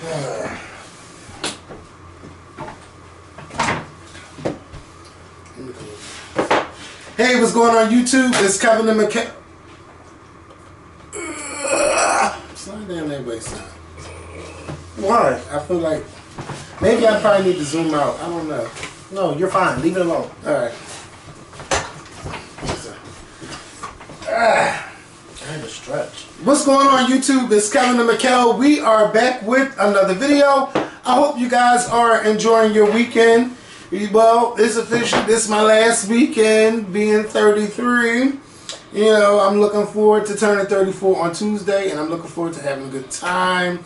Hey, what's going on YouTube? It's Kevin and McKay. Slide down that way, son. Why? I feel like maybe I probably need to zoom out. I don't know. No, you're fine. Leave it alone. Alright. I had to stretch. What's going on YouTube? It's Kevin and McKay. We are back with another video. I hope you guys are enjoying your weekend. Well, it's official. This is my last weekend being 33. You know, I'm looking forward to turning 34 on Tuesday, and I'm looking forward to having a good time.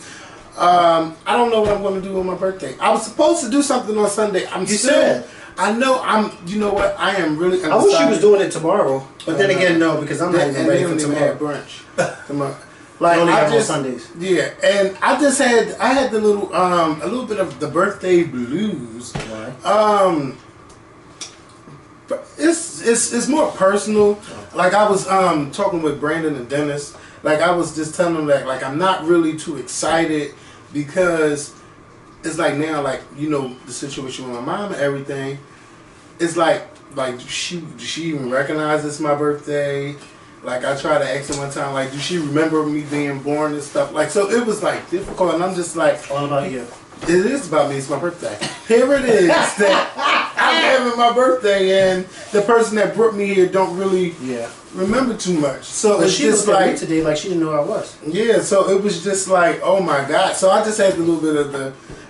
I don't know what I'm going to do on my birthday. I was supposed to do something on Sunday. You said. I know. You know what? I am really undecided. I wish you was doing it tomorrow, but then again, no, because I'm not even ready for tomorrow. Brunch. Tomorrow. Like, only have on Sundays. Yeah, and I had the little a little bit of the birthday blues. Why? It's more personal. Like I was talking with Brandon and Dennis. Like I was just telling them that like I'm not really too excited because it's like now like you know the situation with my mom and everything. It's like she even recognize it's my birthday. Like, I tried to ask her one time, like, do she remember me being born and stuff? Like, so it was, like, difficult. And I'm just like... All about you. It is about me. It's my birthday. Here it is. That I'm having my birthday, and the person that brought me here don't really remember too much. So it's she just looked at like... me today like she didn't know who I was. Yeah, so it was just like, oh, my God. So I just had a little bit of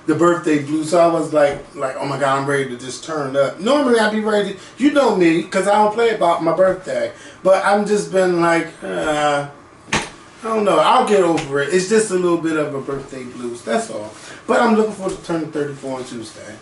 the birthday blues. So I was like, oh, my God, I'm ready to just turn up. Normally, I'd be ready to... You know me, because I don't play about my birthday. But I've just been like, I don't know. I'll get over it. It's just a little bit of a birthday blues. That's all. But I'm looking forward to turning 34 on Tuesday.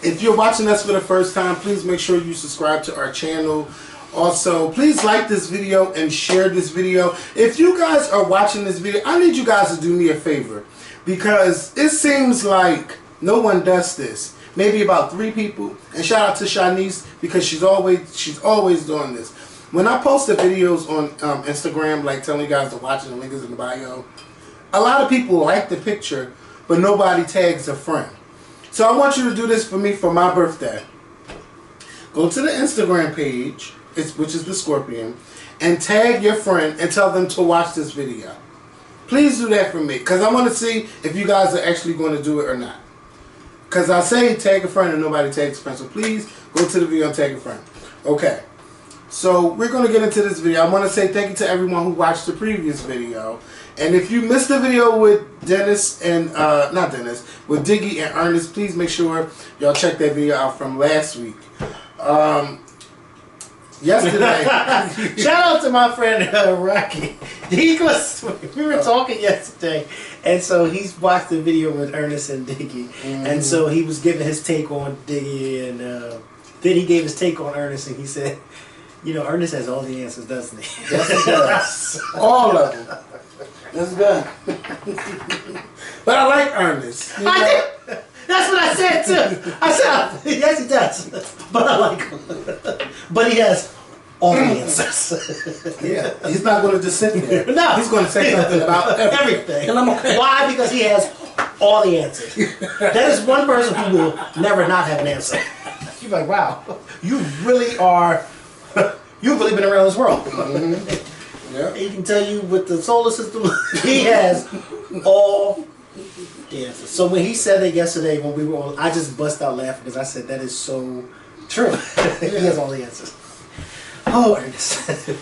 If you're watching us for the first time, please make sure you subscribe to our channel. Also, please like this video and share this video. If you guys are watching this video, I need you guys to do me a favor. Because it seems like no one does this. Maybe about 3 people. And shout out to Shanice because she's always doing this. When I post the videos on Instagram, like telling you guys to watch it, the link is in the bio. A lot of people like the picture, but nobody tags a friend. So I want you to do this for me for my birthday. Go to the Instagram page, which is the Skorpion, and tag your friend and tell them to watch this video. Please do that for me, because I want to see if you guys are actually going to do it or not. Because I say tag a friend and nobody tags a friend. So please go to the video and tag a friend. Okay. So we're going to get into this video. I want to say thank you to everyone who watched the previous video. And if you missed the video with Dennis and, not Dennis, with Diggy and Ernest, please make sure y'all check that video out from last week. Yesterday. Shout out to my friend Rocky. We were talking yesterday, and so he's watched the video with Ernest and Diggy, and so he was giving his take on Diggy, and then he gave his take on Ernest, and he said, you know, Ernest has all the answers, doesn't he? Yes, he does. All of them. That's good. But I like Ernest. You know? I did. That's what I said too. I said, yes, he does. But I like him. But he has all the answers. Yeah. He's not going to just sit there. No. He's going to say something about everything. And I'm okay. Why? Because he has all the answers. That is one person who will never not have an answer. You're like, wow, you really are, you've really been around this world. Yeah. He can tell you with the solar system, he has all the answers. So when he said it yesterday when we were on, I just bust out laughing because I said that is so true. He has all the answers. Oh, Ernest.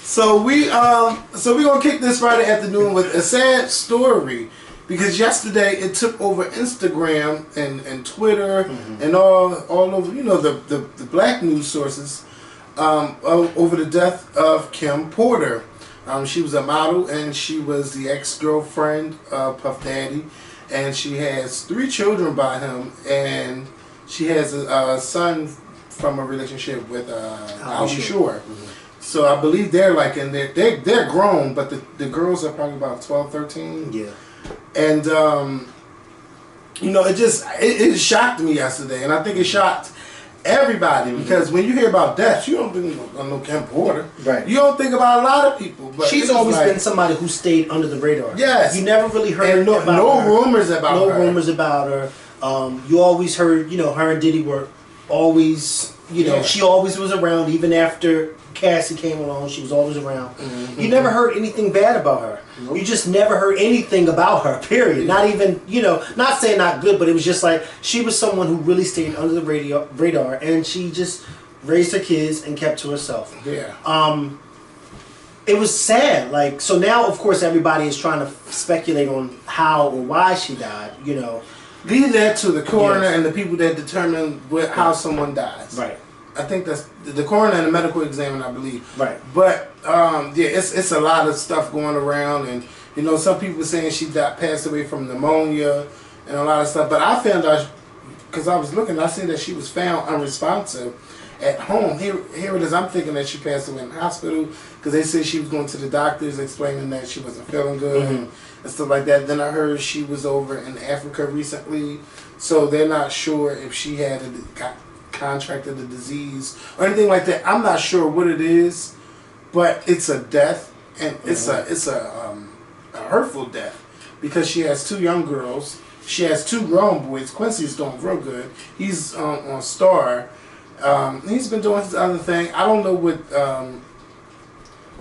So we're gonna kick this Friday afternoon with a sad story because yesterday it took over Instagram and Twitter and all over the black news sources over the death of Kim Porter. She was a model and she was the ex-girlfriend of Puff Daddy, and she has 3 children by him, and she has a son from a relationship with Al Shore. So I believe they're like in there. They're grown, but the girls are probably about 12, 13. Yeah. And you know, it shocked me yesterday, and I think it shocked everybody, because when you hear about death, you don't think of no Kim Porter. Right. You don't think about a lot of people. But she's always been somebody who stayed under the radar. Yes. You never really heard and no rumors about her. No rumors about her. You always heard, her and Diddy were always, she always was around. Even after Cassie came along, she was always around. Mm-hmm. You never heard anything bad about her. Nope. You just never heard anything about her, period. Yeah. Not even, not saying not good, but it was just like, she was someone who really stayed under the radar, and she just raised her kids and kept to herself. Yeah. It was sad. Like, so now, of course, everybody is trying to speculate on how or why she died, Leave that to the coroner and the people that determine how someone dies. Right. I think that's the coroner and the medical examiner, I believe. Right. But it's a lot of stuff going around, and some people saying she passed away from pneumonia and a lot of stuff. But I found out, because I was looking, I seen that she was found unresponsive at home. Here it is. I'm thinking that she passed away in the hospital because they said she was going to the doctors explaining that she wasn't feeling good and stuff like that. Then I heard she was over in Africa recently, so they're not sure if she had contracted the disease or anything like that. I'm not sure what it is, but it's a death, and it's a hurtful death because she has 2 young girls. She has 2 grown boys. Quincy's doing real good. He's on Star. He's been doing his other thing. I don't know what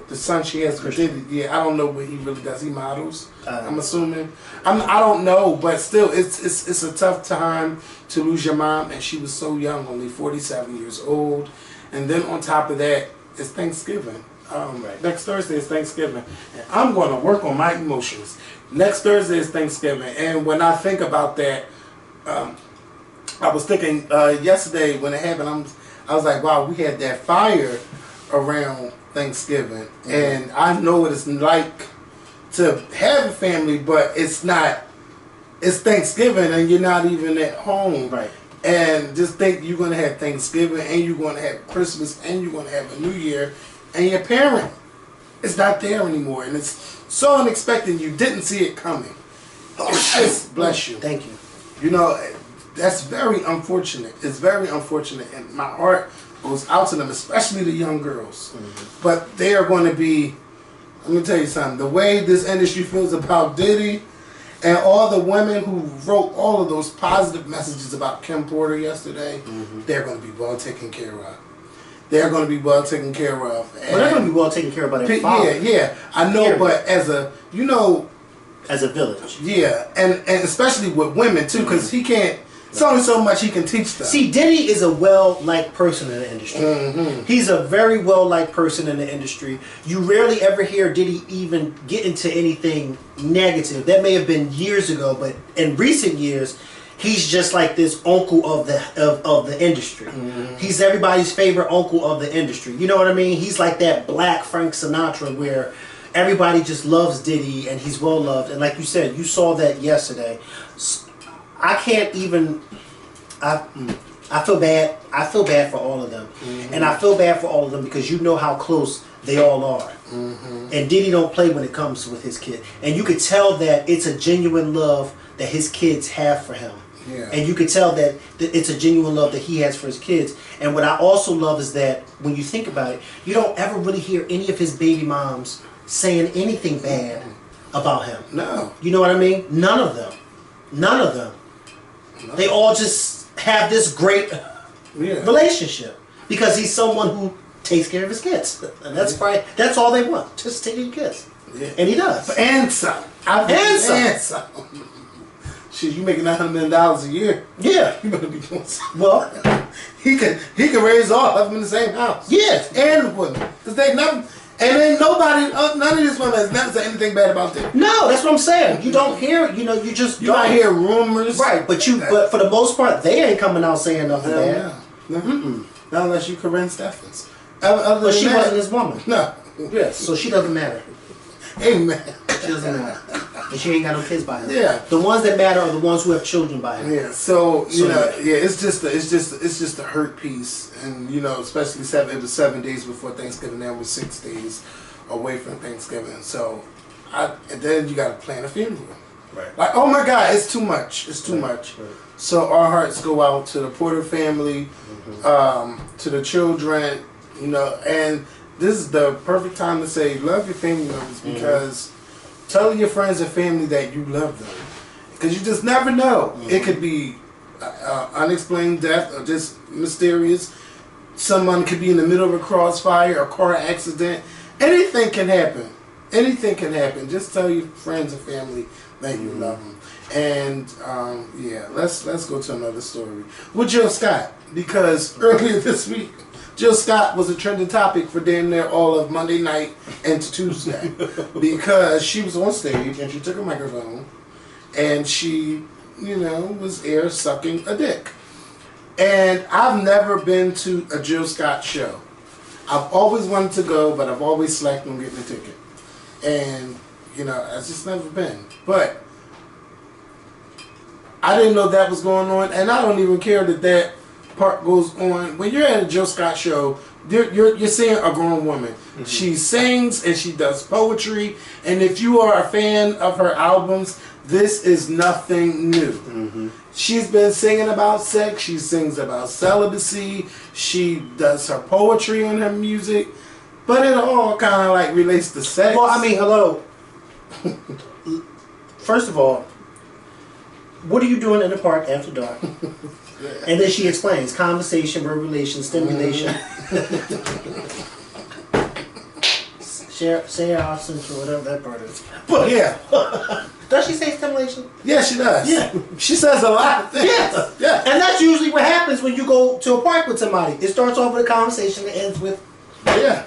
the son she has with Diddy. Yeah, I don't know what he really does. He models. I'm assuming. I don't know, but still, it's a tough time to lose your mom, and she was so young, only 47 years old. And then on top of that, it's Thanksgiving. Next Thursday is Thanksgiving, and I'm going to work on my emotions. Next Thursday is Thanksgiving, and when I think about that, I was thinking yesterday when it happened, I was like, wow, we had that fire around Thanksgiving, and I know what it's like to have a family, but it's not. It's Thanksgiving, and you're not even at home. Right. And just think you're going to have Thanksgiving, and you're going to have Christmas, and you're going to have a New Year, and your parent is not there anymore, and it's so unexpected. You didn't see it coming. It's just, bless you. Thank you. That's very unfortunate. It's very unfortunate, and my heart goes out to them, especially the young girls. But they are going to be, let me tell you something, the way this industry feels about Diddy and all the women who wrote all of those positive messages about Kim Porter yesterday, they're going to be well taken care of. They're going to be well taken care of. Well, they're going to be well taken care of by their father. Yeah, I know, but as a, as a village. Yeah, and especially with women, too, because he can't, it's only so much he can teach them. See, Diddy is a well-liked person in the industry. He's a very well-liked person in the industry. You rarely ever hear Diddy even get into anything negative. That may have been years ago, but in recent years, he's just like this uncle of the industry. He's everybody's favorite uncle of the industry. You know what I mean? He's like that black Frank Sinatra where everybody just loves Diddy and he's well loved. And like you said, you saw that yesterday. I can't even. I feel bad. I feel bad for all of them, and I feel bad for all of them because you know how close they all are. And Diddy don't play when it comes with his kid, and you could tell that it's a genuine love that his kids have for him. Yeah. And you could tell that it's a genuine love that he has for his kids. And what I also love is that when you think about it, you don't ever really hear any of his baby moms saying anything bad about him. No. You know what I mean? None of them. None of them. No. They all just have this great relationship because he's someone who takes care of his kids. And that's all they want. Just take care of your kids. Yeah. And he does. And some. And some. Shit, you making $100 million a year. Yeah. You better be doing something. Well, he could raise all of them in the same house. Yes. And the women. Because they never. And ain't nobody, none of these women has never said anything bad about them. No, that's what I'm saying. You don't hear, you don't hear rumors. Right, but for the most part, they ain't coming out saying nothing bad. No. Not unless you Corinne Steffens. But she wasn't his woman. No. Yes, so she doesn't matter. Amen. She doesn't matter. And she ain't got no kids by him. Yeah. The ones that matter are the ones who have children by him. Yeah. So it's just a hurt piece, and especially it was 7 days before Thanksgiving. Now we're 6 days away from Thanksgiving. So, and then you got to plan a funeral. Right. Like, oh my God, it's too much. It's too much. Right. So our hearts go out to the Porter family, to the children, you know, and this is the perfect time to say love your family members, because tell your friends and family that you love them, because you just never know. It could be unexplained death or just mysterious. Someone could be in the middle of a crossfire, a car accident. Anything can happen. Anything can happen. Just tell your friends and family that you love them. And yeah, let's go to another story with Jill Scott, because earlier this week, Jill Scott was a trending topic for damn near all of Monday night into Tuesday, because she was on stage and she took a microphone and she, you know, was air sucking a dick. And I've never been to a Jill Scott show. I've always wanted to go, but I've always slacked on getting a ticket. And, you know, I've just never been. But I didn't know that was going on, and I don't even care that that part goes on. When you're at a Jill Scott show, you're seeing a grown woman. She sings and she does poetry, and if you are a fan of her albums, this is nothing new. She's been singing about sex. She sings about celibacy. She does her poetry on her music, but it all kind of like relates to sex. Well, I mean, hello. First of all, what are you doing in the park after dark? And then she explains conversation, verbulation, stimulation. Say our central, whatever that part is. But yeah. Does she say stimulation? Yeah, she does. Yeah. She says a lot of things. Yes. Yeah. And that's usually what happens when you go to a park with somebody. It starts off with a conversation and ends with... Yeah.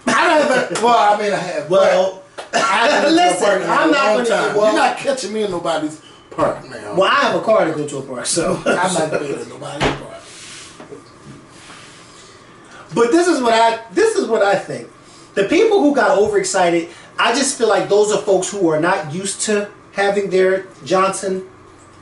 I haven't... Well, I mean, I have. Well, listen, I'm not going to... Well, you're not catching me in nobody's park now. Well, I have a car to go to a park, so... I'm not going to nobody's park. But this is what I think. The people who got overexcited, I just feel like those are folks who are not used to having their Johnson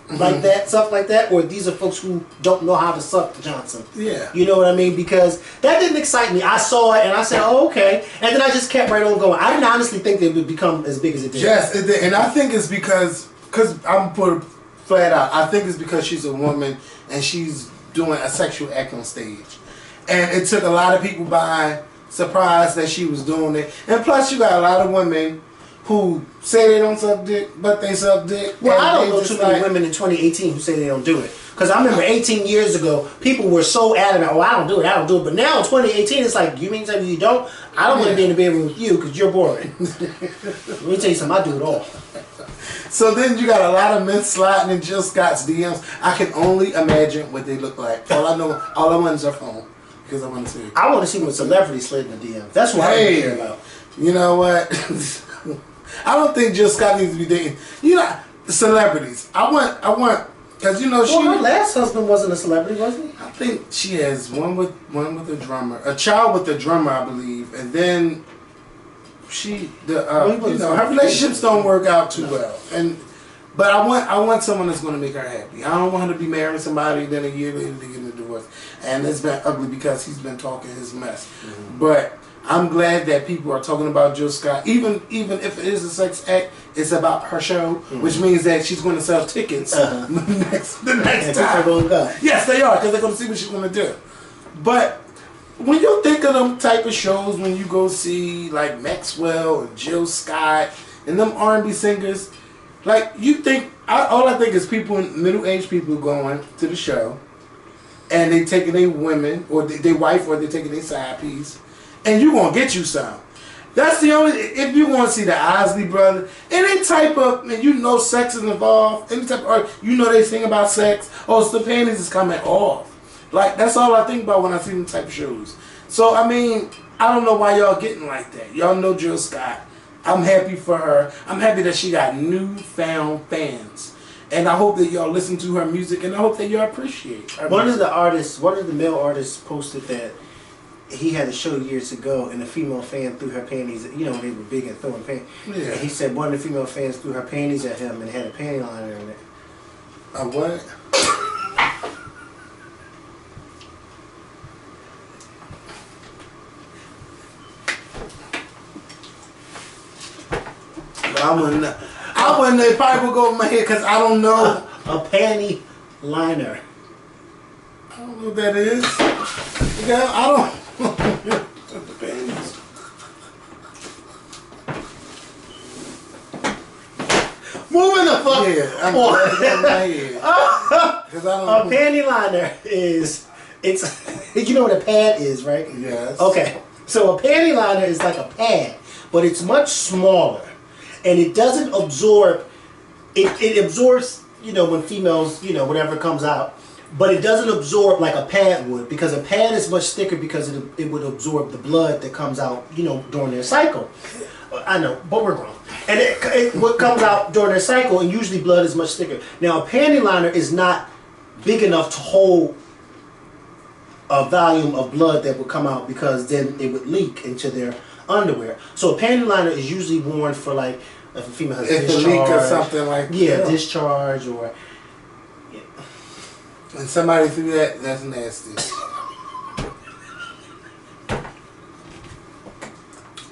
like that, stuff like that, or these are folks who don't know how to suck the Johnson. Yeah. You know what I mean? Because that didn't excite me. I saw it and I said, oh, okay. And then I just kept right on going. I didn't honestly think they would become as big as it did. Yes, it did. And I think it's because I'm put it flat out, I think it's because she's a woman and she's doing a sexual act on stage. And it took a lot of people by surprise that she was doing it. And plus you got a lot of women who say they don't suck dick, but they suck dick. Well, I don't know too many women in 2018 who say they don't do it. Because I remember 18 years ago, people were so adamant, oh, I don't do it. But now in 2018, it's like, you mean to tell me you don't? I don't want to be in the bedroom with you because you're boring. Let me tell you something, I do it all. So then you got a lot of men sliding in Jill Scott's DMs. I can only imagine what they look like. All I want is her phone. Because I want to see. I want to see what celebrities slid in the DM. That's what I care about. You know what? I don't think Jill Scott needs to be dating. You know, celebrities. I want, because you know she. Well, her last husband wasn't a celebrity, wasn't he? I think she has one with a drummer, a child with a drummer, I believe, and then her relationships don't work out too well. But I want someone that's going to make her happy. I don't want her to be marrying somebody, then a year later to get a divorce. And it's been ugly because he's been talking his mess. But I'm glad that people are talking about Jill Scott. Even if it is a sex act, it's about her show, which means that she's going to sell tickets the next time. Yes, they are, because they're going to see what she's going to do. But when you think of them type of shows, when you go see like Maxwell or Jill Scott and them R&B singers, like you think, all I think is people, middle-aged people going to the show, and they taking their women or their wife, or they taking their side piece, and you gonna get you some. That's the only. If you want to see the Isley Brothers, any type of, and you know sex is involved, any type of art, you know they sing about sex. Oh, so the panties is coming off. Like that's all I think about when I see them type of shows. So I mean, I don't know why y'all getting like that. Y'all know Jill Scott. I'm happy for her. I'm happy that she got newfound fans. And I hope that y'all listen to her music, and I hope that y'all appreciate her One music. of the male artists posted that he had a show years ago, and a female fan threw her panties. You know, they were big at throwing panties. Yeah. And he said one of the female fans threw her panties at him and had a panty liner in it. A what? I I wouldn't. It probably would go over my head because I don't know. A panty liner. I don't know what that is. Yeah, I don't. The panties. Moving the fuck I'm on. my head. Cause I don't A panty liner is, you know what a pad is, right? Yes. Okay. So a panty liner is like a pad, but it's much smaller. And it doesn't absorb, it absorbs, you know, when females, you know, whatever comes out. But it doesn't absorb like a pad would, because a pad is much thicker because it would absorb the blood that comes out, you know, during their cycle. I know, but we're grown. And what comes out during their cycle, and usually blood is much thicker. Now, a panty liner is not big enough to hold a volume of blood that would come out, because then it would leak into their underwear. So a panty liner is usually worn for, like, if a female has discharge. Leak or something like that. Yeah, discharge or... Yeah. And somebody threw that, that's nasty.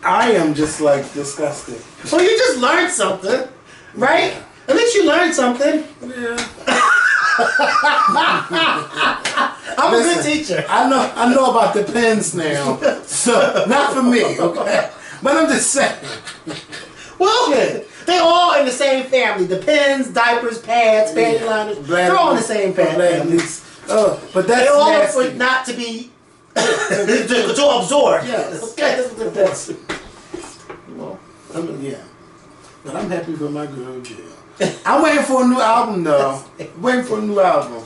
I am just like disgusted. Well, you just learned something, right? Yeah. At least you learned something. Yeah. I'm Listen, a good teacher. I know about the pens now. So not for me, okay? But I'm just saying. Well, they all in the same family. The pens, diapers, pads, panty liners. They're all in the same family. But that's they all nasty. for not to be to absorb. Yes. Okay. That's, well, yeah. But I'm happy for my girl Jill. I'm waiting for a new album though. Waiting for a new album.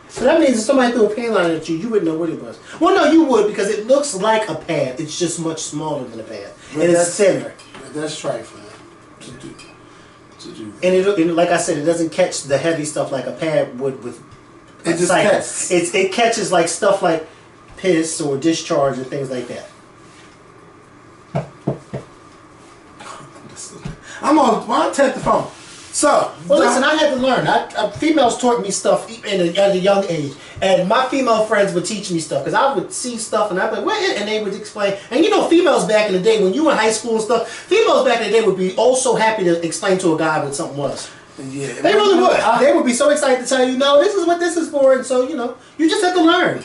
So that means if somebody threw a panty liner at you, you wouldn't know what it was. Well, no, you would, because it looks like a pad. It's just much smaller than a pad, But and it's thinner. That's trifling to do. And it, like I said, it doesn't catch the heavy stuff like a pad would with. It just catches. It catches like stuff like piss or discharge and things like that. I'll take the phone. So, well, listen, I had to learn. Females taught me stuff at a young age, and my female friends would teach me stuff, because I would see stuff and I'd be like, what? And they would explain. And you know, females back in the day, when you were in high school and stuff, females back in the day would be oh so happy to explain to a guy what something was. Yeah, they really would. They would be so excited to tell you, no, this is what this is for, and so you know, you just have to learn.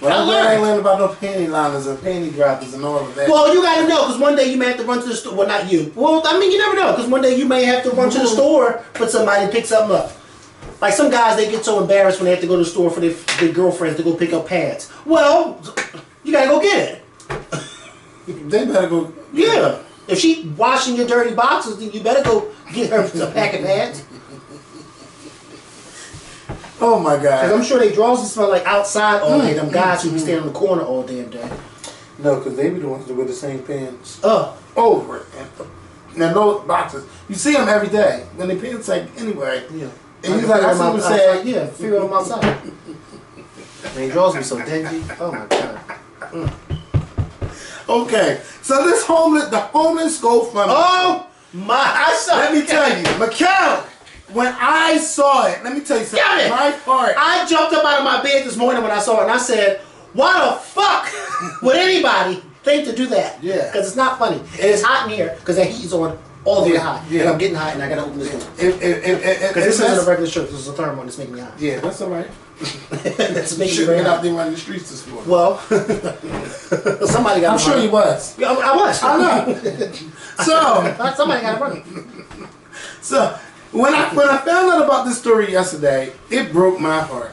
Well, I'm glad I ain't learned about no panty liners or panty droppers and all of that. Well, you gotta know, because one day you may have to run to the store. Well, not you. Well, I mean, you never know, because one day you may have to run to the store for somebody to pick something up. Like some guys, they get so embarrassed when they have to go to the store for their girlfriends to go pick up pads. Well, you gotta go get it. They better go. Yeah. If she washing your dirty boxes, then you better go get her a pack of pads. Oh my God. Because I'm sure they draws and smell like outside all day. Them guys who be standing on the corner all damn day. No, because they be the ones that wear the same pants. Over it. Now those boxes, you see them every day when they pants like anyway. Yeah. And you like I see them say, yeah, feel them outside. They draws me so dingy. Oh my God. Okay, so the homeless GoFundMe. Oh my! Let me tell you, Mikhail. When I saw it, let me tell you something. My heart. I jumped up out of my bed this morning when I saw it, and I said, "Why the fuck would anybody think to do that?" Yeah. Because it's not funny, and it's hot in here because the heat is on all the way hot, and I'm getting hot, and I gotta open this door. Because this isn't a regular shirt. This is a thermal, and it's making me hot. Yeah, that's all right. It's making Should me have been hot. out there running the streets this morning. Well, somebody got. I'm sure you was. I was. I know. So somebody got to run. So when I found out about this story yesterday, it broke my heart.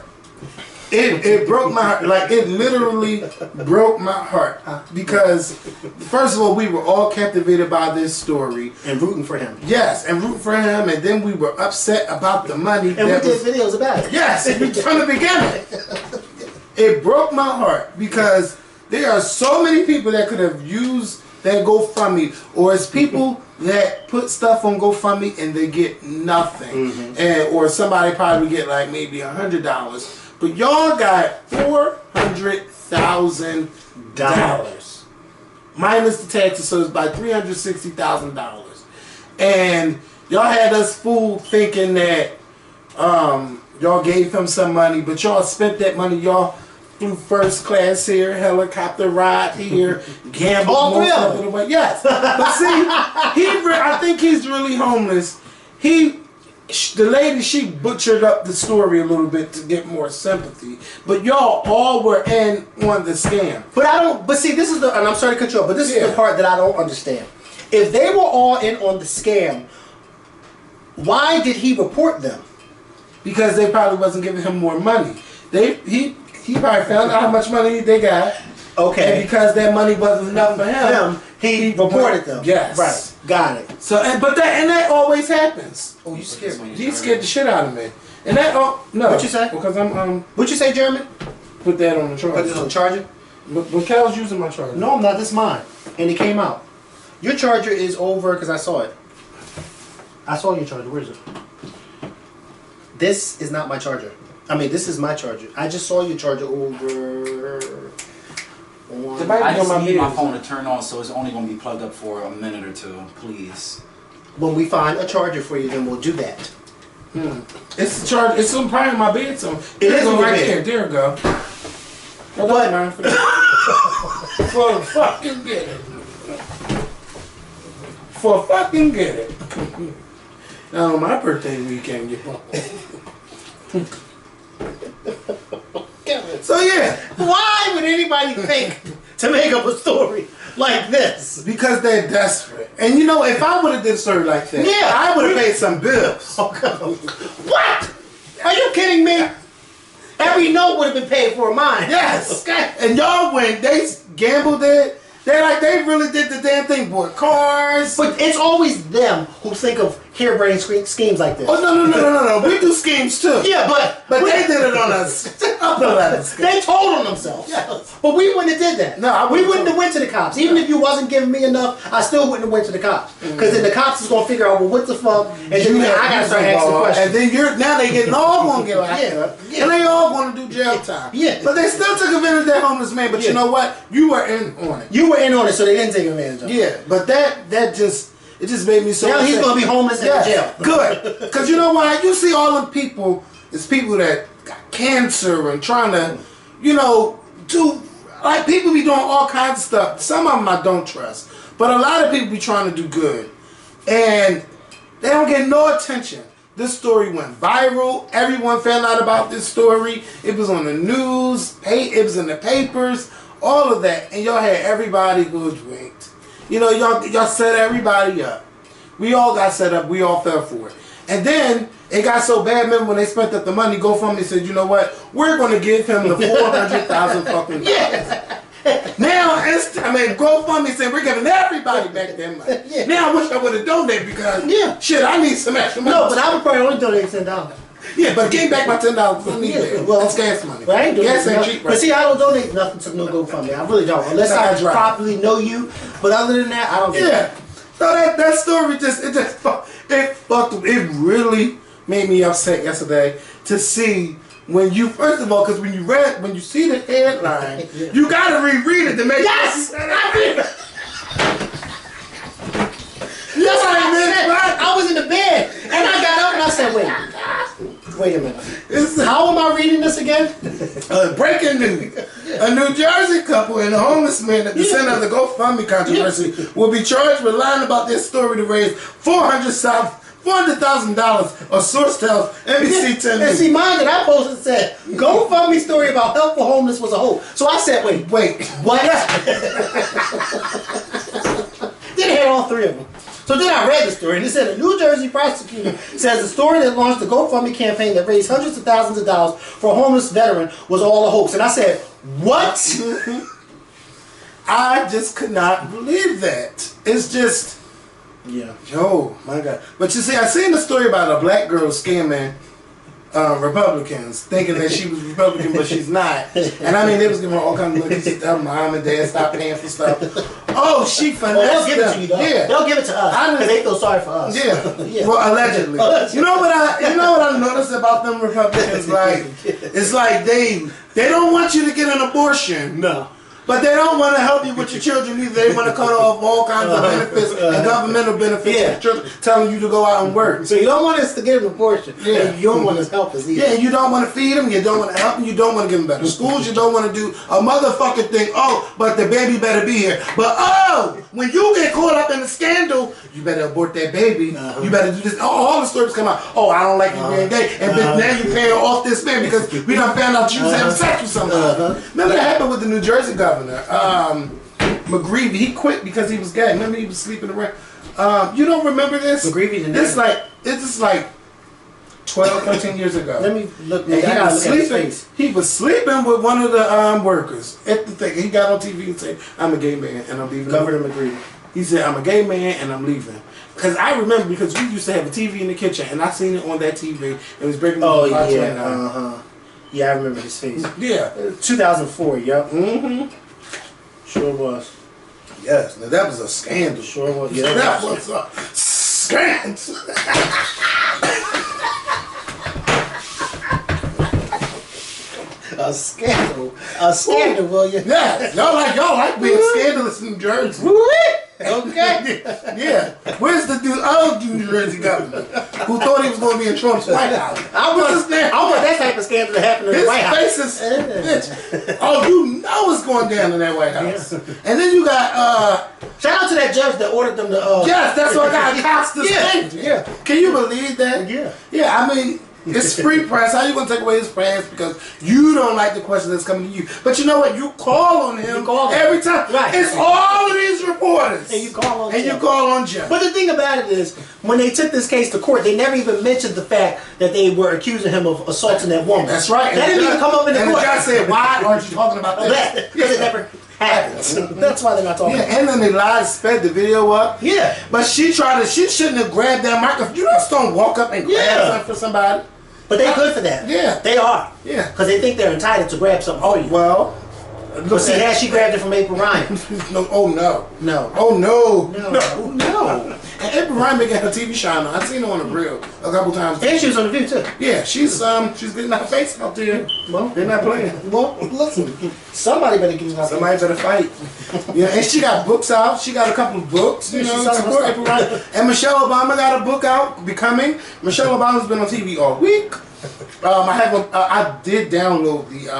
It broke my heart. Like, it literally broke my heart. Because, first of all, we were all captivated by this story. And rooting for him. Yes, and rooting for him. And then we were upset about the money. And we did videos about it. Yes, from the beginning. It broke my heart because there are so many people that could have used that GoFundMe, or it's people that put stuff on GoFundMe and they get nothing, and or somebody probably get like maybe $100, but y'all got $400,000 minus the taxes, so it's about $360,000, and y'all had us fooled thinking that y'all gave him some money, but y'all spent that money, y'all flew first class here, helicopter ride here, gambled All most three of of it away. Yes, but see, I think he's really homeless. The lady, she butchered up the story a little bit to get more sympathy. But y'all all were in on the scam. But see, this is and I'm sorry to cut you off, but this is the part that I don't understand. If they were all in on the scam, why did he report them? Because they probably wasn't giving him more money. He probably found out how much money they got. Okay. And because that money wasn't enough for him, he reported them. Yes. Right. Got it. So, that always happens. Oh, you scared me. He scared the shit out of me. And that, no. What you say? Because I'm, What you say, Jeremy? put that on the charger. Put this on the charger? But Cal's using my charger. No, I'm not. This is mine. And it came out. Your charger is over, because I saw it. I saw your charger. Where is it? This is not my charger. I mean, this is my charger. I just saw your charger over... I just need my phone to turn on, so it's only going to be plugged up for a minute or two, please. When we find a charger for you, then we'll do that. It's the charger. It's probably in my bed, so It is right bed. there. There we go. What? For fucking get it. For fucking get it. Now, my birthday weekend, you So yeah, Why would anybody think to make up a story like this? because they're desperate. And you know, if I would have did a story like that, I would have paid some bills. What? Are you kidding me? Every note would have been paid for mine. Yes. And y'all went, they gambled it. They really did the damn thing, bought cars. But it's always them who think of harebrained schemes like this. Oh no. We do schemes too. Yeah, but they did it on us. They told on themselves. Yes. But we wouldn't have did that. No, we wouldn't have went to the cops. Even if you wasn't giving me enough, I still wouldn't have went to the cops. Because then the cops is gonna figure out, well, what the fuck? And then I gotta start asking questions. And then now they getting all gonna get locked up. And they all gonna do jail time. Yeah. But they still took advantage of that homeless man. But you know what? You were in on it. You were in on it, so they didn't take advantage of it. Yeah. But that just made me so Now he's upset. gonna be homeless and in jail. Good. Because you know why? You see all them people, it's people that got cancer and trying to, do, like people be doing all kinds of stuff. Some of them I don't trust. But a lot of people be trying to do good. And they don't get no attention. This story went viral. Everyone found out about this story. It was on the news. It was in the papers. All of that. And y'all had everybody who was ranked. Y'all set everybody up. We all got set up. We all fell for it. And then it got so bad, remember when they spent up the money, GoFundMe said, you know what? We're going to give him the 400,000 fucking dollars. Now, GoFundMe said we're giving everybody back their money. Yeah. Now I wish I would have donated because, shit, I need some extra money. No, but I would probably only donate $10. Yeah, but give back my $10 for me. Yeah, well, that's gas money. But I ain't gas doing ain't cheap, right? But see, I don't donate nothing to no GoFundMe. I really don't, unless I properly know you. But other than that, I don't. Yeah. So that story it really made me upset yesterday to see when you first of all, because when you see the headline, you gotta reread it to make Yes, I did. That's what I meant. I was in the bed and I got up and I said, wait a minute. How am I reading this again? Breaking news. A New Jersey couple and a homeless man at the center of the GoFundMe controversy will be charged with lying about their story to raise $400,000, a source tells NBC 10 News. And see, mine that I posted said, GoFundMe story about help for homeless was a hoax. So I said, wait, what? Then it had all three of them. So then I read the story, and it said a New Jersey prosecutor says the story that launched the GoFundMe campaign that raised hundreds of thousands of dollars for a homeless veteran was all a hoax. And I said, what? I just could not believe that. It's just, oh my God. But you see, I seen the story about a black girl scamming Republicans, thinking that she was Republican, but she's not. And they was giving her all kinds of money. Her mom and dad stopped paying for stuff. Oh, she finessed they'll give it to you, though. Yeah. They'll give it to us because they feel sorry for us. Yeah. Well, allegedly. You know what I noticed about them Republicans? Like, it's like they don't want you to get an abortion. No. But they don't want to help you with your children either. They want to cut off all kinds of benefits and governmental benefits for children, telling you to go out and work. So you don't want us to give them a portion. Yeah. And you don't want us to help us either. Yeah, you don't want to feed them, you don't want to help them, you don't want to give them better schools, you don't want to do a motherfucking thing. Oh, but the baby better be here. But when you get caught up in a scandal, you better abort that baby. You better do this. All the stories come out. Oh, I don't like you being gay. And now you're paying off this man because we done found out you was having sex with somebody. Remember that happened with the New Jersey governor. McGreevey, he quit because he was gay. Remember he was sleeping around. You don't remember this? McGreevey didn't. It's just like 12, 13 years ago. Let me look. And he was sleeping with one of the workers at the thing. He got on TV and said, "I'm a gay man and I'm leaving." Governor McGreevey. He said, "I'm a gay man and I'm leaving." Because I remember, because we used to have a TV in the kitchen and I seen it on that TV. It was breaking the box right now. Yeah, I remember his face. Yeah. 2004, yep. Sure was. Yes, now that was a scandal. Sure was. Yeah, that was a scandal. A scandal. A scandal, will you? Yeah, y'all like being scandalous in New Jersey. Okay. Yeah. Where's the dude, old New Jersey governor who thought he was going to be in Trump's White House? I want that type of scandal to happen in the White House. His face is, bitch. Oh, you know it's going down in that White House. And then you got, shout out to that judge that ordered them to, yes, that's what I got cops to say. Yeah. Can you believe that? Yeah. Yeah, I mean, it's free press. How you gonna take away his press because you don't like the question that's coming to you? But you know what? You call on him every time. Right. It's all of these reporters. And you call on Jim. But the thing about it is, when they took this case to court, they never even mentioned the fact that they were accusing him of assaulting that woman. That's right. That didn't even come up in the court. And the judge said, "Why aren't you talking about that?" Because it never happened. That's why they're not talking. Yeah, and then they lied, sped the video up. Yeah. But she shouldn't have grabbed that microphone. You just don't walk up and grab something for somebody. But they're good for that. Yeah. They are. Yeah. Because they think they're entitled to grab something for you. Well, but see, how she grabbed it from April Ryan. No, oh no. No. Oh no. No. And April Ryan been getting her TV shine on. I've seen her on the grill a couple times. And she was on the View too. Yeah, she's getting her face out there. Well, they're not playing. Well, listen. Somebody better give us. Somebody better fight. Yeah, and she got books out. She got a couple of books. You know, support April Ryan. And Michelle Obama got a book out, Becoming. Michelle Obama's been on TV all week. I did download the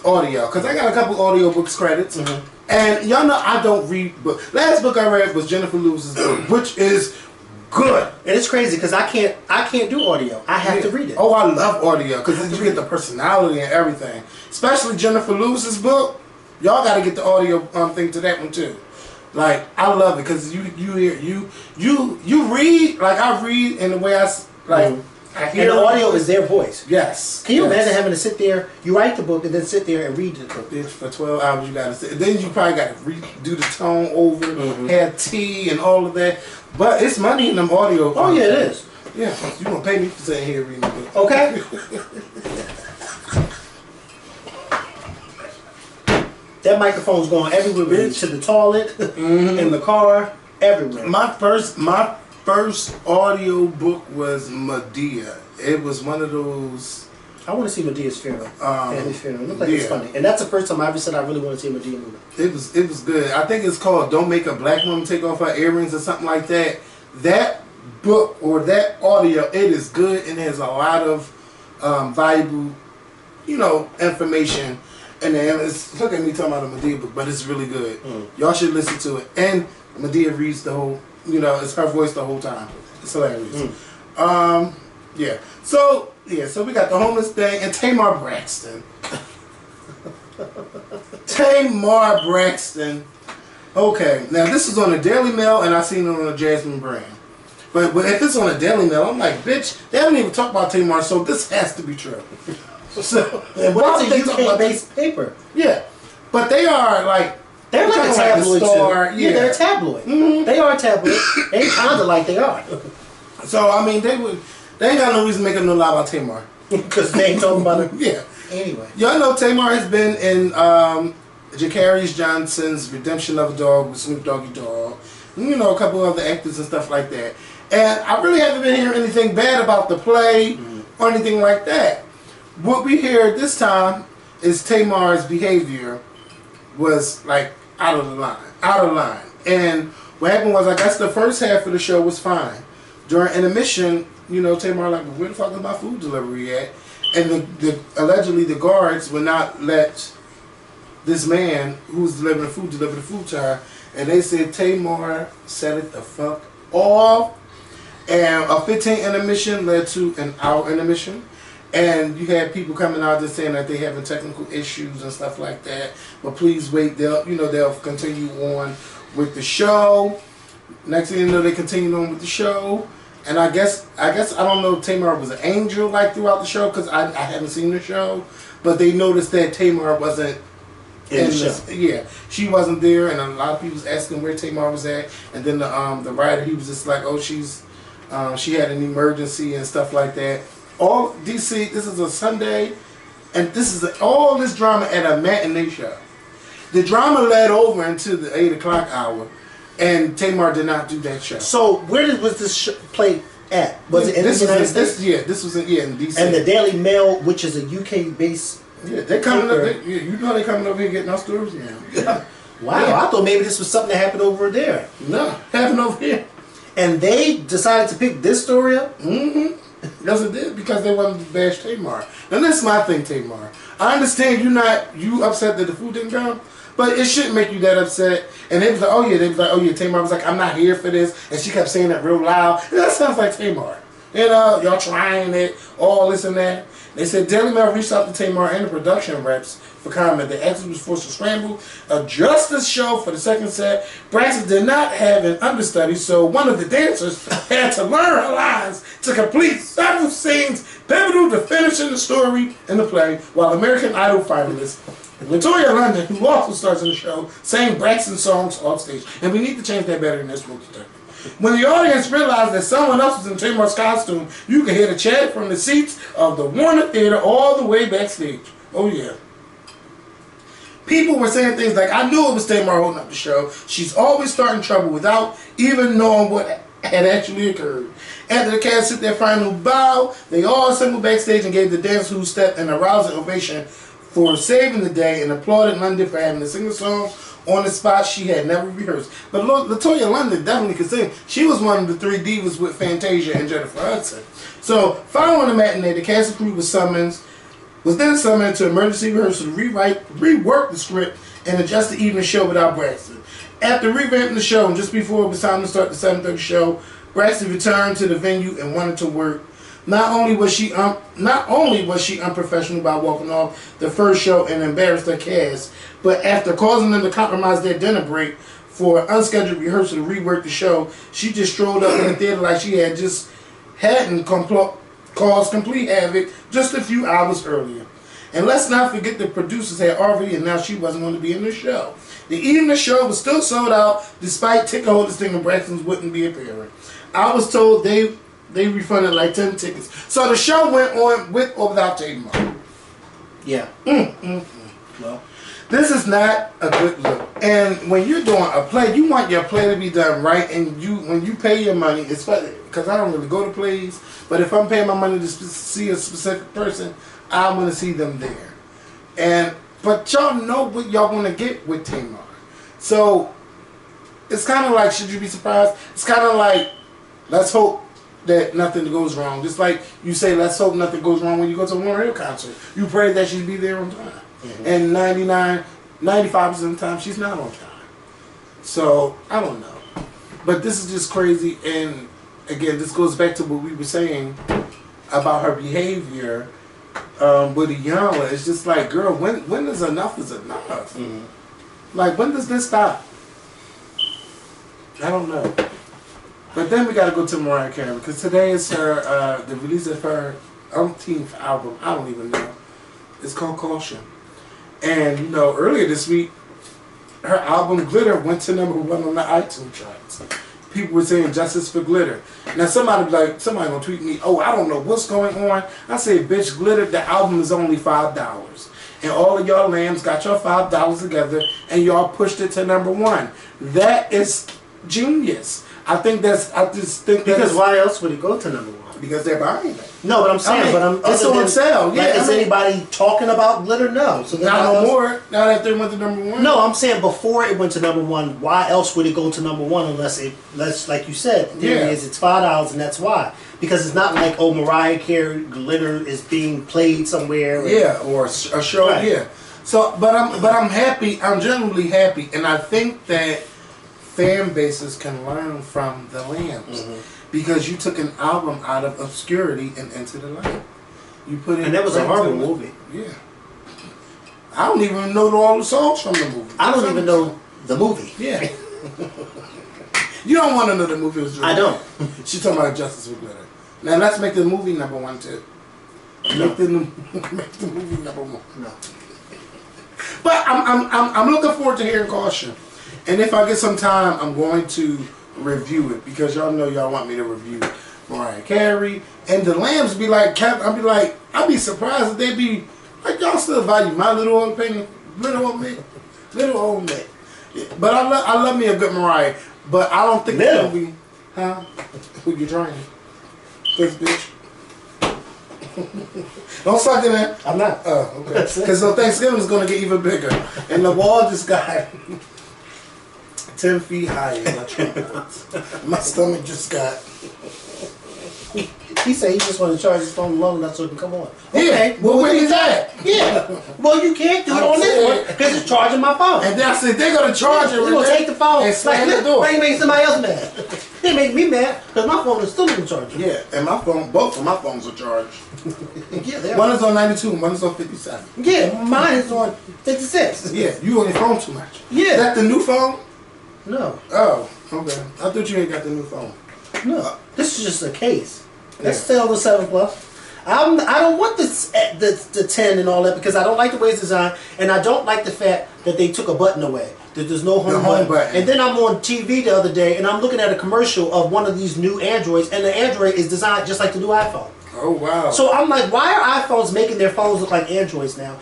audio because I got a couple audio books credits. And y'all know I don't read books. Last book I read was Jennifer Lewis's book, which is good. And it's crazy because I can't do audio. I have to read it. Oh, I love audio because you get the personality and everything. Especially Jennifer Lewis's book. Y'all got to get the audio thing to that one too. Like I love it because you read like I read in the way I like. And the audio is their voice. Yes. Can you imagine having to sit there, you write the book, and then sit there and read the book? Bitch, for 12 hours you gotta sit. Then you probably gotta do the tone over, have tea and all of that. But it's money in them audio. Oh yeah, it is. Yeah, you gonna pay me for sitting here reading the book. Okay. That microphone's going everywhere, bitch. To the toilet, in the car, everywhere. My first audio book was Medea. It was one of those. I want to see Medea's funeral. Family's funeral. It looked like it's funny, and that's the first time I ever said I really want to see a Medea movie. It was good. I think it's called "Don't Make a Black Woman Take Off Her Earrings" or something like that. That book or that audio, it is good and has a lot of valuable, information. And then look at me talking about a Medea book, but it's really good. Y'all should listen to it. And Medea reads the whole. It's her voice the whole time. It's hilarious. Yeah. So we got the homeless thing and Tamar Braxton. Tamar Braxton. Okay. Now this is on the Daily Mail and I seen it on the Jasmine Brand. But if it's on the Daily Mail, I'm like, bitch, they don't even talk about Tamar, so this has to be true. So what's a UK-based paper? Yeah. But they are like. They're like a tabloid Star, yeah, they're a tabloid. They are a tabloid. They kind of like they are. So I mean, they ain't got no reason to make up no lie about Tamar because they ain't talking about her. Yeah. Anyway, y'all know Tamar has been in Jacarius Johnson's Redemption of a Dog with Snoop Doggy Dogg. A couple other actors and stuff like that. And I really haven't been hearing anything bad about the play or anything like that. What we hear this time is Tamar's behavior was like out of line. And what happened was, I guess the first half of the show was fine. During intermission, Tamar like, where the fuck is my food delivery at? And allegedly the guards would not let this man who was delivering food deliver the food to her. And they said Tamar set it the fuck off. And a 15 intermission led to an hour intermission. And you had people coming out just saying that they having technical issues and stuff like that. But please wait, they'll continue on with the show. Next thing you know, they continued on with the show. And I guess I don't know if Tamar was an angel like throughout the show, because I haven't seen the show. But they noticed that Tamar wasn't in the show. Yeah, she wasn't there, and a lot of people was asking where Tamar was at. And then the writer, he was just like, oh, she had an emergency and stuff like that. All DC, this is a Sunday, and this is all this drama at a matinee show. The drama led over into the 8 o'clock hour. And Tamar did not do that show. So where was this play at? Was it in the United States? This was in DC. And the Daily Mail, which is a UK based. Yeah, they're coming up. They're coming over here getting our stories now. Yeah. Wow, yeah. I thought maybe this was something that happened over there. No, happened over here. And they decided to pick this story up. Mm-hmm. Yes, it did, because they wanted to bash Tamar. And this is my thing, Tamar. I understand you upset that the food didn't come. But it shouldn't make you that upset. And they was like, oh yeah, Tamar was like, I'm not here for this. And she kept saying that real loud. And that sounds like Tamar. Y'all trying it, all this and that. They said Daily Mail reached out to Tamar and the production reps for comment. The actress was forced to scramble, adjust the show for the second set. Braxton did not have an understudy, so one of the dancers had to learn her lines to complete several scenes pivotal to finishing the story in the play, while American Idol finalist Latoya London, who also stars in the show, sang Braxton songs off stage. And we need to change that better in this book. When the audience realized that someone else was in Tamar's costume, you could hear the chant from the seats of the Warner Theater all the way backstage. Oh yeah. People were saying things like, I knew it was Tamar holding up the show. She's always starting trouble without even knowing what had actually occurred. After the cast hit their final bow, they all assembled backstage and gave the dance who stepped an arousing ovation for saving the day, and applauded London for having to sing a song on the spot she had never rehearsed. But Latoya London definitely could sing. She was one of the 3 divas with Fantasia and Jennifer Hudson. So, following the matinee, the cast and crew was then summoned to emergency rehearsal to rework the script and adjust the evening show without Braxton. After revamping the show, and just before it was time to start the 7:30 show, Braxton returned to the venue and wanted to work. Not only was she unprofessional by walking off the first show and embarrassed her cast, but after causing them to compromise their dinner break for an unscheduled rehearsal to rework the show, she just strolled up in the theater like she hadn't caused complete havoc just a few hours earlier. And let's not forget the producers had already announced she wasn't going to be in the show. The evening show was still sold out despite ticket holders thinking Braxton wouldn't be appearing. I was told they refunded like 10 tickets. So the show went on with or without Tamar. Yeah. Well, this is not a good look. And when you're doing a play, you want your play to be done right. And when you pay your money, it's because I don't really go to plays, but if I'm paying my money to see a specific person, I want to see them there. But y'all know what y'all want to get with Tamar. So it's kind of like, should you be surprised? It's kind of like, let's hope that nothing goes wrong. Just like you say, let's hope nothing goes wrong when you go to a Lauryn Hill concert. You pray that she'll be there on time. Mm-hmm. And 95% of the time, she's not on time. So, I don't know. But this is just crazy. And again, this goes back to what we were saying about her behavior with Iyanla. It's just like, girl, when is enough is enough? Mm-hmm. Like, when does this stop? I don't know. But then we got to go to Mariah Carey, because today is her the release of her umpteenth album. I don't even know. It's called Caution. And earlier this week, her album Glitter went to #1 on the iTunes charts. People were saying justice for Glitter. Now somebody gonna tweet me, oh, I don't know what's going on. I say, bitch, Glitter, the album is only $5. And all of y'all lambs got your $5 together and y'all pushed it to #1. That is genius. I just think because why else would it go to #1? Because they're buying it. No, but I'm saying, it's on sale. Yeah, like, is anybody talking about glitter? No. So not no more. Now that they went to number one. No, I'm saying before it went to number one. Why else would it go to number one unless like you said, the theory is it's $5 and that's why. Because it's not like Mariah Carey glitter is being played somewhere. Or a show. Right. Yeah. So, but I'm happy. I'm genuinely happy, and I think that fan bases can learn from the Lambs. Because you took an album out of obscurity and into the light. You put it, and that was a horrible movie. Yeah. I don't even know all the songs from the movie. I don't even know the movie. Yeah. You don't want to know the movie. I don't. She's talking about Justice with Glitter. Now let's make the movie number one too. No. Make the movie number one. No. But I'm looking forward to hearing Caution, and if I get some time, I'm going to review it because y'all know y'all want me to review Mariah Carey and the Lambs. Be like, I'd be surprised if they be like, y'all still value my little old opinion, little old me. But I love me a good Mariah, but I don't think it's gonna be, who you trying? This bitch. Don't suck in there. I'm not. Oh, okay. Because Thanksgiving is gonna get even bigger, and the wall just got 10 feet high in my trunk. My stomach just got. He said he just want to charge his phone long enough so it can come on. Okay, well, where is that? Yeah. Well, you can't do it on this one because it's charging my phone. And that's it. They're going to charge it. You're going to take the phone and slam the door. They make somebody else mad. They make me mad because my phone is still in charge. Yeah, and my phone, both of my phones are charged. Yeah, one is on 92 and one is on 57. Yeah, mine is on 56. Yeah, you on your phone too much. Yeah. Is that the new phone? No. Oh, okay. I thought you ain't got the new phone. No, this is just a case. Let's stay on the 7 Plus. I don't want the 10 and all that because I don't like the way it's designed, and I don't like the fact that they took a button away. That there's no home button. And then I'm on TV the other day, and I'm looking at a commercial of one of these new Androids, and the Android is designed just like the new iPhone. Oh wow! So I'm like, why are iPhones making their phones look like Androids now?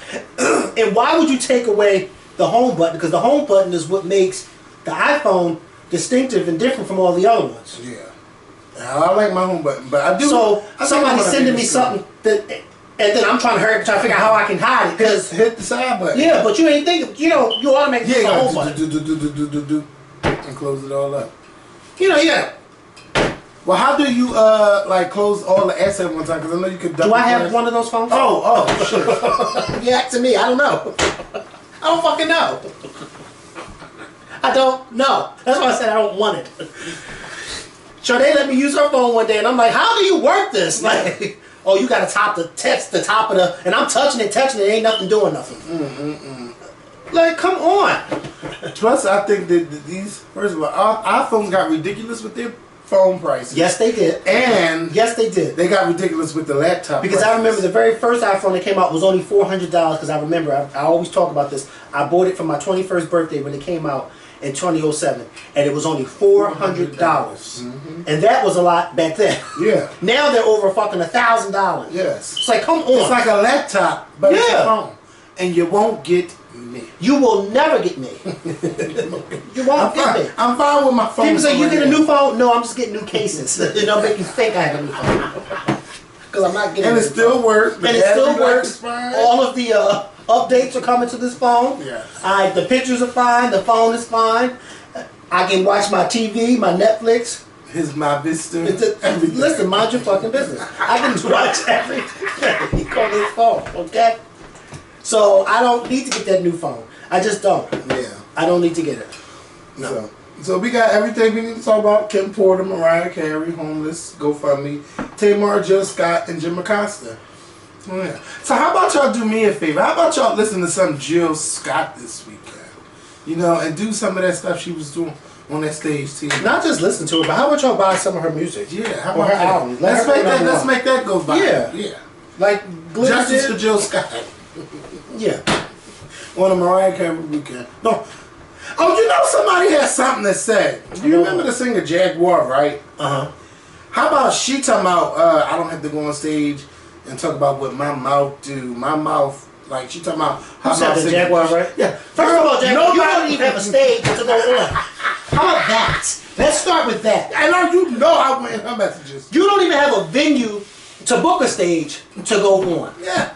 And why would you take away the home button? Because the home button is what makes the iPhone distinctive and different from all the other ones. Yeah. I like my home button, but I do. So somebody's sending me something that, and then I'm trying to figure out how I can hide it because hit the side button. Yeah, but you ain't thinking. You automatically hit the home button. Do and close it all up. Yeah. Well, how do you like close all the apps at one time? Because I know you could. Do I have one of those phones? Oh, shit. You asking me? I don't know. I don't fucking know. I don't know. That's why I said I don't want it. So they let me use her phone one day, and I'm like, "How do you work this?" Like, oh, you got to the top of the, and I'm touching it, ain't nothing doing nothing. Like, come on. Plus, I think that these, first of all, our iPhones got ridiculous with their phone prices. Yes, they did. And yes, they did. They got ridiculous with the laptop because prices. I remember the very first iPhone that came out was only $400. Because I remember, I always talk about this. I bought it for my 21st birthday when it came out in 2007, and it was only $400. And that was a lot back then. Yeah. Now they're over fucking $1,000. Yes. It's like, come on. It's like a laptop, but it's a phone, and you won't get me. You will never get me. You won't get me. I'm fine with my phone. People say, you get a new phone? No, I'm just getting new cases. They'll make you think I have a new phone. Because I'm not getting it. And it still works. And it still works. All of the updates are coming to this phone. Yes. The pictures are fine. The phone is fine. I can watch my TV, my Netflix. My Vista. Listen, mind your fucking business. I can watch everything. You call this phone, okay? So I don't need to get that new phone. I just don't. Yeah. I don't need to get it. No. So we got everything we need to talk about. Kim Porter, Mariah Carey, Homeless, GoFundMe, Tamar, Jill Scott, and Jim Acosta. Yeah. So how about y'all do me a favor? How about y'all listen to some Jill Scott this weekend? And do some of that stuff she was doing on that stage TV. Not just listen to it, but how about y'all buy some of her music? Yeah, how about her albums? Let's make that go viral. Yeah. Like Justice for Jill Scott. Yeah. On a Mariah Carey weekend. No. Oh, somebody has something to say. Do you remember the singer Jaguar, right? Uh-huh. How about she talking about, I don't have to go on stage and talk about what my mouth do. My mouth, like, she talking about how about the Jaguar, right? Yeah. First of all, Jaguar, you don't even have a stage to go on. How about that? Let's start start with that. I know you know I went in her messages. You don't even have a venue to book a stage to go on. Yeah.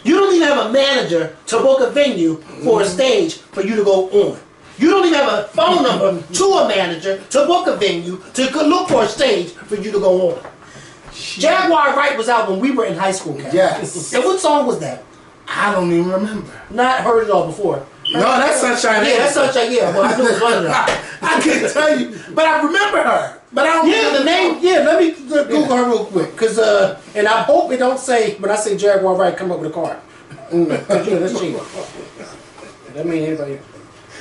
You don't even have a manager to book a venue for a stage for you to go on. You don't even have a phone number to a manager to book a venue to go look for a stage for you to go on. Jaguar Wright was out when we were in high school, Captain. Yes. And what song was that? I don't even remember. Not heard it all before. No, that's Sunshine. Yeah, that's Sunshine. Yeah, well, I knew it was one of them. I can't tell you, but I remember her. But I don't. Yeah, the name. Yeah, let me Google her real quick, cause and I hope it don't say when I say Jaguar Wright, come up with a card. Cause you know that's cheap. That mean anybody.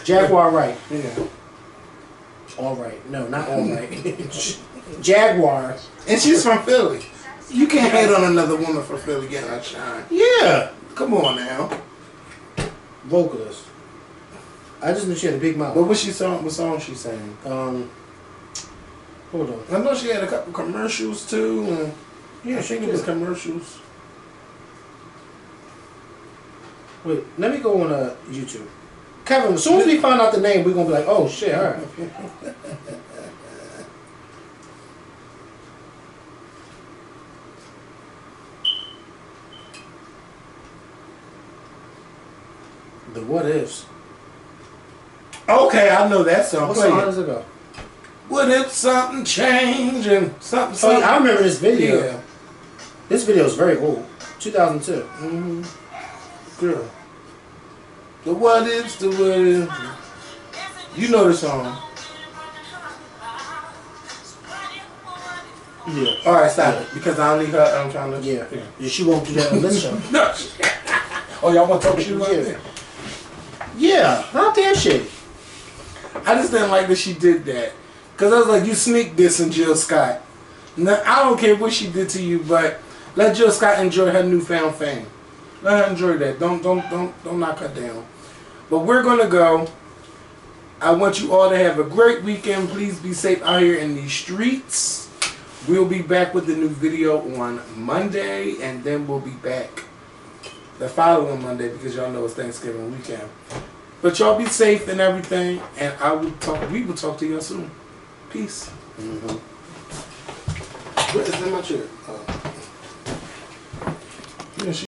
Jaguar Wright. Yeah. All right. No, not all right. Jaguar. And she's from Philly. You can't hate on another woman from Philly getting her shine. Yeah. Come on now. Vocalist. I just knew she had a big mouth. What was she song? What song she sang? Hold on. I know she had a couple commercials too. And Yeah, I think it was commercials. Wait, let me go on YouTube. Kevin, as soon as we find out the name, we're gonna be like, oh shit, all right. The What Ifs. Okay, I know that song. What Play song it. does it go? What if something changed and something? I remember this video. Yeah. This video is very old. 2002. Mm-hmm. Girl. The what ifs, the what ifs. You know the song. Yeah. All right, stop it. Because I only heard. I'm trying to. Yeah. She won't do that on this show. No. Oh, y'all want to talk shit about that? Yeah. How damn shit. I just didn't like that she did that. Because I was like, you sneak dissing Jill Scott. Now, I don't care what she did to you, but let Jill Scott enjoy her newfound fame. Let her enjoy that. Don't knock her down. But we're going to go. I want you all to have a great weekend. Please be safe out here in these streets. We'll be back with the new video on Monday, and then we'll be back the following Monday because y'all know it's Thanksgiving weekend. But y'all be safe and everything, and we will talk to y'all soon. Peace. Mm-hmm. What is in my chair?